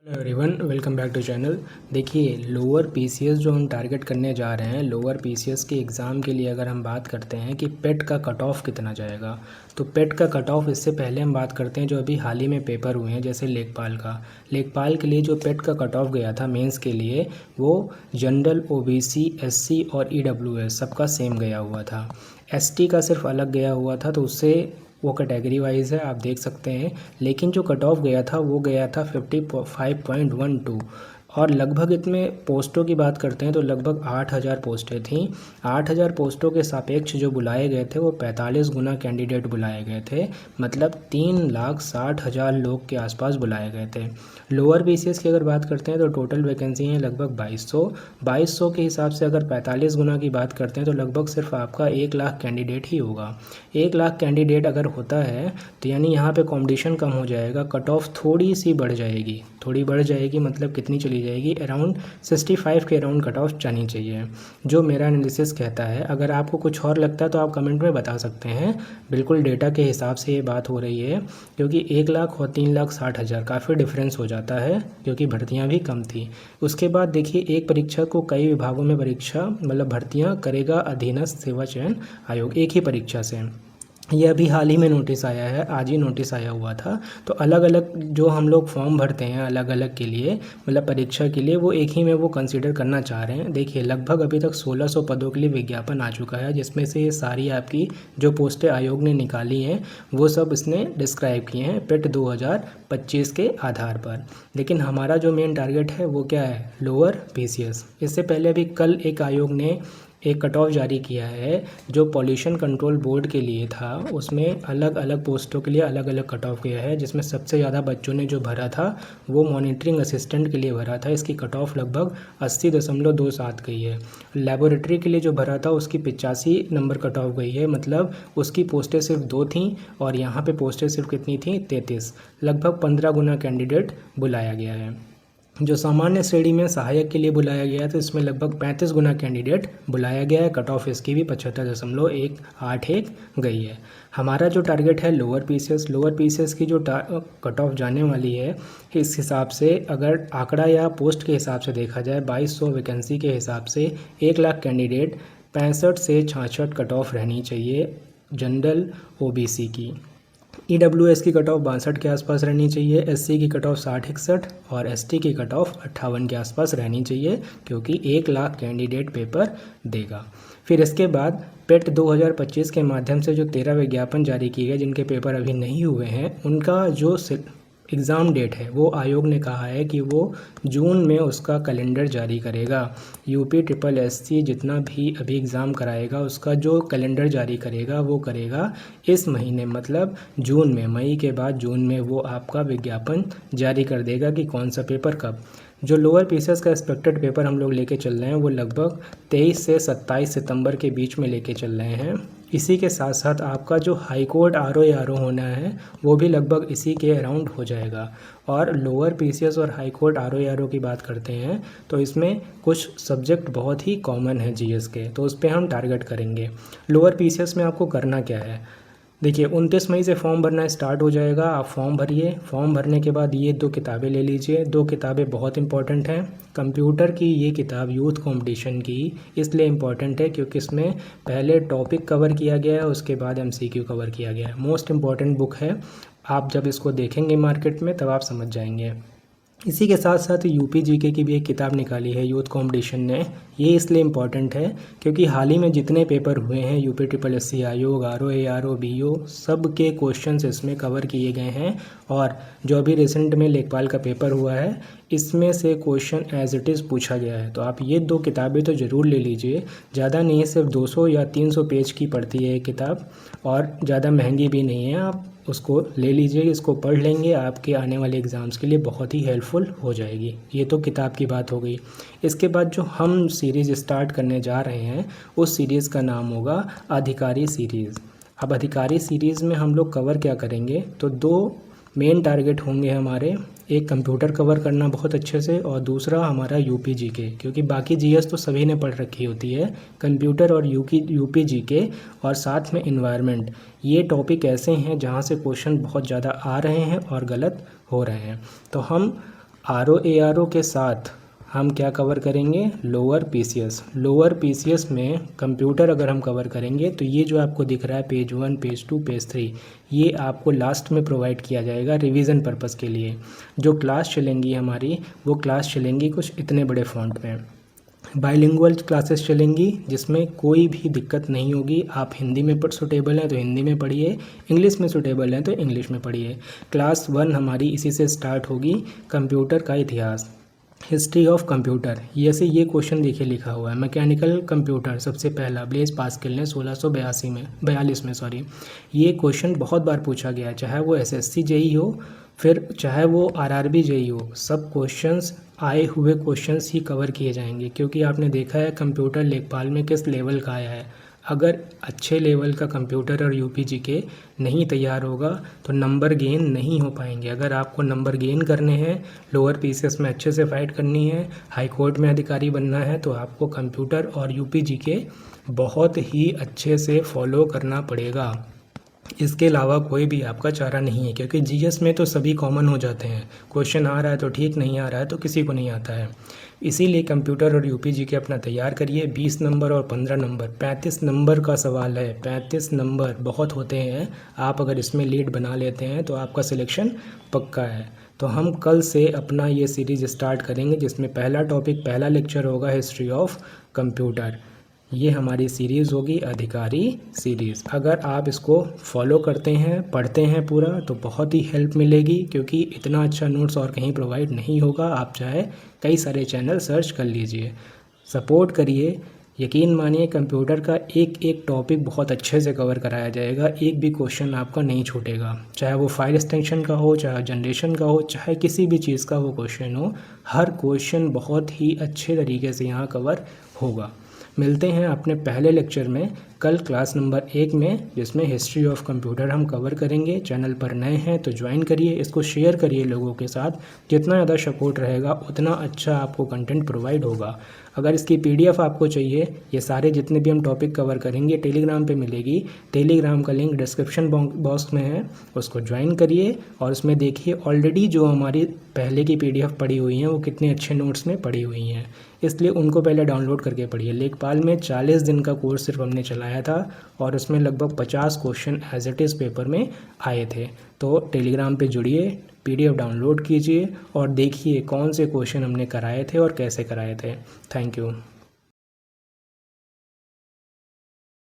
Everyone welcome back to channel. देखिए, lower PCS जो हम टारगेट करने जा रहे हैं, लोअर पीसीएस के एग्ज़ाम के लिए अगर हम बात करते हैं कि पेट का कट ऑफ कितना जाएगा, तो पेट का कट ऑफ इससे पहले हम बात करते हैं जो अभी हाल ही में पेपर हुए हैं, जैसे लेखपाल के लिए जो पेट का कट ऑफ गया था मेंस के लिए, वो जनरल, ओबीसी, एससी और ईडब्ल्यूएस सबका सेम गया हुआ था। एसटी का सिर्फ अलग गया हुआ था, तो उससे वो कैटेगरी वाइज है, आप देख सकते हैं। लेकिन जो कट ऑफ गया था वो गया था 55.12 और लगभग इसमें पोस्टों की बात करते हैं तो लगभग 8,000 पोस्टें थीं। 8,000 पोस्टों के सापेक्ष जो बुलाए गए थे वो 45 गुना कैंडिडेट बुलाए गए थे, मतलब 3,60,000 लोग के आसपास बुलाए गए थे। लोअर बीसीएस की अगर बात करते हैं तो टोटल वैकेंसी हैं लगभग 2200 के हिसाब से अगर 45 गुना की बात करते हैं तो लगभग सिर्फ आपका 1 लाख कैंडिडेट ही होगा। 1 लाख कैंडिडेट अगर होता है तो यानी यहाँ पे कंपटीशन कम हो जाएगा, कट ऑफ थोड़ी सी बढ़ जाएगी, मतलब कितनी चली जाएगी, अराउंड 65 के अराउंड कट ऑफ जानी चाहिए, जो मेरा एनालिसिस कहता है। अगर आपको कुछ और लगता है तो आप कमेंट में बता सकते हैं। बिल्कुल डेटा के हिसाब से ये बात हो रही है, क्योंकि 1 लाख और 3,60,000 काफ़ी डिफरेंस हो जाता है, क्योंकि भर्तियाँ भी कम थी। उसके बाद देखिए, एक परीक्षा को कई विभागों में भर्तियाँ करेगा अधीनस्थ सेवा चयन आयोग, एक ही परीक्षा से। ये अभी हाल ही में नोटिस आया है, आज ही नोटिस आया हुआ था। तो अलग अलग जो हम लोग फॉर्म भरते हैं अलग अलग के लिए, परीक्षा के लिए, वो एक ही में वो कंसीडर करना चाह रहे हैं। देखिए, लगभग अभी तक 1600 पदों के लिए विज्ञापन आ चुका है, जिसमें से ये सारी आपकी जो पोस्टें आयोग ने निकाली हैं वो सब इसने डिस्क्राइब किए हैं पेट 2025 के आधार पर। लेकिन हमारा जो मेन टारगेट है वो क्या है, लोअर पीसीएस। इससे पहले अभी कल एक आयोग ने एक कट ऑफ जारी किया है जो पॉल्यूशन कंट्रोल बोर्ड के लिए था, उसमें अलग अलग पोस्टों के लिए अलग अलग कट ऑफ गया है, जिसमें सबसे ज़्यादा बच्चों ने जो भरा था वो मॉनिटरिंग असिस्टेंट के लिए भरा था। इसकी कट ऑफ लगभग 80.27 गई है। लेबोरेटरी के लिए जो भरा था उसकी 85 नंबर कट ऑफ गई है, मतलब उसकी पोस्टें सिर्फ 2 थीं और यहाँ पे पोस्टें सिर्फ कितनी थी, 33। लगभग 15 गुना कैंडिडेट बुलाया गया है। जो सामान्य श्रेणी में सहायक के लिए बुलाया गया है तो इसमें लगभग 35 गुना कैंडिडेट बुलाया गया है। कट ऑफ इसकी भी 75.181 गई है। हमारा जो टारगेट है लोअर पीसीएस की जो कट ऑफ जाने वाली है, इस हिसाब से अगर आंकड़ा या पोस्ट के हिसाब से देखा जाए, 2200 वैकेंसी के हिसाब से 1 लाख कैंडिडेट 65 से 66 कट ऑफ रहनी चाहिए जनरल ओबीसी की। ईडब्ल्यूएस की कट ऑफ 62 के आसपास रहनी चाहिए, एससी की कट ऑफ 60-61 और एसटी की कट ऑफ 58 के आसपास रहनी चाहिए, क्योंकि 1 लाख कैंडिडेट पेपर देगा। फिर इसके बाद पेट 2025 के माध्यम से जो 13 विज्ञापन जारी किए गए जिनके पेपर अभी नहीं हुए हैं, उनका जो एग्ज़ाम डेट है वो आयोग ने कहा है कि वो जून में उसका कैलेंडर जारी करेगा। यूपी ट्रिपल एससी जितना भी अभी एग्ज़ाम कराएगा उसका जो कैलेंडर जारी करेगा वो करेगा इस महीने, मतलब जून में, मई के बाद जून में वो आपका विज्ञापन जारी कर देगा कि कौन सा पेपर कब। जो लोअर पीसीएस का एक्सपेक्टेड पेपर हम लोग लेके चल रहे हैं वो लगभग 23 से 27 सितंबर के बीच में लेके चल रहे हैं। इसी के साथ साथ आपका जो हाई कोर्ट आरओ होना है वो भी लगभग इसी के अराउंड हो जाएगा। और लोअर पीसीएस और हाई कोर्ट आरओ की बात करते हैं तो इसमें कुछ सब्जेक्ट बहुत ही कॉमन है जीएस के, तो उस पर हम टारगेट करेंगे। लोअर पीसीएस में आपको करना क्या है, देखिए 29 मई से फॉर्म भरना स्टार्ट हो जाएगा। आप फॉर्म भरिए, फॉर्म भरने के बाद ये 2 किताबें ले लीजिए। 2 किताबें बहुत इंपॉर्टेंट हैं। कंप्यूटर की ये किताब यूथ कंपटीशन की इसलिए इम्पॉर्टेंट है क्योंकि इसमें पहले टॉपिक कवर किया गया है, उसके बाद एमसीक्यू कवर किया गया है। मोस्ट इम्पॉर्टेंट बुक है, आप जब इसको देखेंगे मार्केट में तब आप समझ जाएंगे। इसी के साथ साथ यूपी जीके की भी एक किताब निकाली है यूथ कंपटीशन ने। ये इसलिए इम्पॉर्टेंट है क्योंकि हाल ही में जितने पेपर हुए हैं, यूपी ट्रिपल एससी आयोग, आरओ बीओ, सब के क्वेश्चंस इसमें कवर किए गए हैं। और जो अभी रिसेंट में लेखपाल का पेपर हुआ है इसमें से क्वेश्चन एज इट इज़ पूछा गया है। तो आप ये 2 किताबें तो ज़रूर ले लीजिए। ज़्यादा नहीं है, सिर्फ 200 या 300 पेज की पड़ती है ये किताब और ज़्यादा महंगी भी नहीं है। आप उसको ले लीजिए, इसको पढ़ लेंगे, आपके आने वाले एग्ज़ाम्स के लिए बहुत ही हेल्पफुल हो जाएगी। ये तो किताब की बात हो गई। इसके बाद जो हम सीरीज़ स्टार्ट करने जा रहे हैं उस सीरीज़ का नाम होगा अधिकारी सीरीज़। अब अधिकारी सीरीज़ में हम लोग कवर क्या करेंगे, तो 2 मेन टारगेट होंगे हमारे। एक कंप्यूटर कवर करना बहुत अच्छे से और दूसरा हमारा यूपी जीके, क्योंकि बाकी जीएस तो सभी ने पढ़ रखी होती है, कंप्यूटर और यूपी जीके और साथ में इन्वायरमेंट, ये टॉपिक ऐसे हैं जहां से क्वेश्चन बहुत ज़्यादा आ रहे हैं और गलत हो रहे हैं। तो हम ROARO के साथ हम क्या कवर करेंगे, लोअर पीसीएस। लोअर पीसीएस में कंप्यूटर अगर हम कवर करेंगे तो ये जो आपको दिख रहा है पेज 1, पेज 2, पेज 3, ये आपको लास्ट में प्रोवाइड किया जाएगा रिवीजन पर्पस के लिए। जो क्लास चलेंगी हमारी, वो क्लास चलेंगी कुछ इतने बड़े फॉन्ट में। बाइलिंगुअल क्लासेस चलेंगी जिसमें कोई भी दिक्कत नहीं होगी। आप हिंदी में सूटेबल हैं तो हिंदी में पढ़िए, इंग्लिश में सूटेबल हैं तो इंग्लिश में पढ़िए। क्लास 1 हमारी इसी से स्टार्ट होगी, कंप्यूटर का इतिहास, हिस्ट्री ऑफ कंप्यूटर। जैसे ये क्वेश्चन देखिए लिखा हुआ है, मैकेनिकल कंप्यूटर सबसे पहला ब्लेज पास्कल ने 1642 में सॉरी। ये क्वेश्चन बहुत बार पूछा गया है, चाहे वो SSC जेई हो, फिर चाहे वो RRB जेई हो, सब क्वेश्चंस आए हुए क्वेश्चंस ही कवर किए जाएंगे। क्योंकि आपने देखा है कंप्यूटर लेखपाल में किस लेवल का आया है। अगर अच्छे लेवल का कंप्यूटर और UPGK नहीं तैयार होगा तो नंबर गेन नहीं हो पाएंगे। अगर आपको नंबर गेन करने हैं, लोअर पीसीएस में अच्छे से फाइट करनी है, हाई कोर्ट में अधिकारी बनना है, तो आपको कंप्यूटर और UPGK बहुत ही अच्छे से फॉलो करना पड़ेगा। इसके अलावा कोई भी आपका चारा नहीं है, क्योंकि GS में तो सभी कॉमन हो जाते हैं। क्वेश्चन आ रहा है तो ठीक, नहीं आ रहा है तो किसी को नहीं आता है। इसीलिए कंप्यूटर और UPGK अपना तैयार करिए। 20 नंबर और 15 नंबर, 35 नंबर का सवाल है। 35 नंबर बहुत होते हैं। आप अगर इसमें लीड बना लेते हैं तो आपका सिलेक्शन पक्का है। तो हम कल से अपना ये सीरीज़ स्टार्ट करेंगे, जिसमें पहला टॉपिक, पहला लेक्चर होगा हिस्ट्री ऑफ कंप्यूटर। ये हमारी सीरीज़ होगी अधिकारी सीरीज़। अगर आप इसको फॉलो करते हैं, पढ़ते हैं पूरा, तो बहुत ही हेल्प मिलेगी, क्योंकि इतना अच्छा नोट्स और कहीं प्रोवाइड नहीं होगा। आप चाहे कई सारे चैनल सर्च कर लीजिए, सपोर्ट करिए। यकीन मानिए कंप्यूटर का एक एक टॉपिक बहुत अच्छे से कवर कराया जाएगा। एक भी क्वेश्चन आपका नहीं छूटेगा, चाहे वो फाइल एक्सटेंशन का हो, चाहे जनरेशन का हो, चाहे किसी भी चीज़ का वो क्वेश्चन हो। हर क्वेश्चन बहुत ही अच्छे तरीके से यहाँ कवर होगा। मिलते हैं अपने पहले लेक्चर में कल क्लास नंबर 1 में, जिसमें हिस्ट्री ऑफ कंप्यूटर हम कवर करेंगे। चैनल पर नए हैं तो ज्वाइन करिए, इसको शेयर करिए लोगों के साथ। जितना ज़्यादा सपोर्ट रहेगा उतना अच्छा आपको कंटेंट प्रोवाइड होगा। अगर इसकी PDF आपको चाहिए, ये सारे जितने भी हम टॉपिक कवर करेंगे टेलीग्राम पे मिलेगी। टेलीग्राम का लिंक डिस्क्रिप्शन बॉक्स में है, उसको ज्वाइन करिए और उसमें देखिए ऑलरेडी जो हमारी पहले की PDF पड़ी हुई हैं वो कितने अच्छे नोट्स में पड़ी हुई हैं। इसलिए उनको पहले डाउनलोड करके पढ़िए। लेखपाल में 40 दिन का कोर्स सिर्फ हमने चलाया था और उसमें लगभग 50 question as it is paper में आए थे। तो टेलीग्राम पे जुड़िए, PDF डाउनलोड कीजिए और देखिए कौन से क्वेश्चन हमने कराए थे और कैसे कराए थे। Thank you.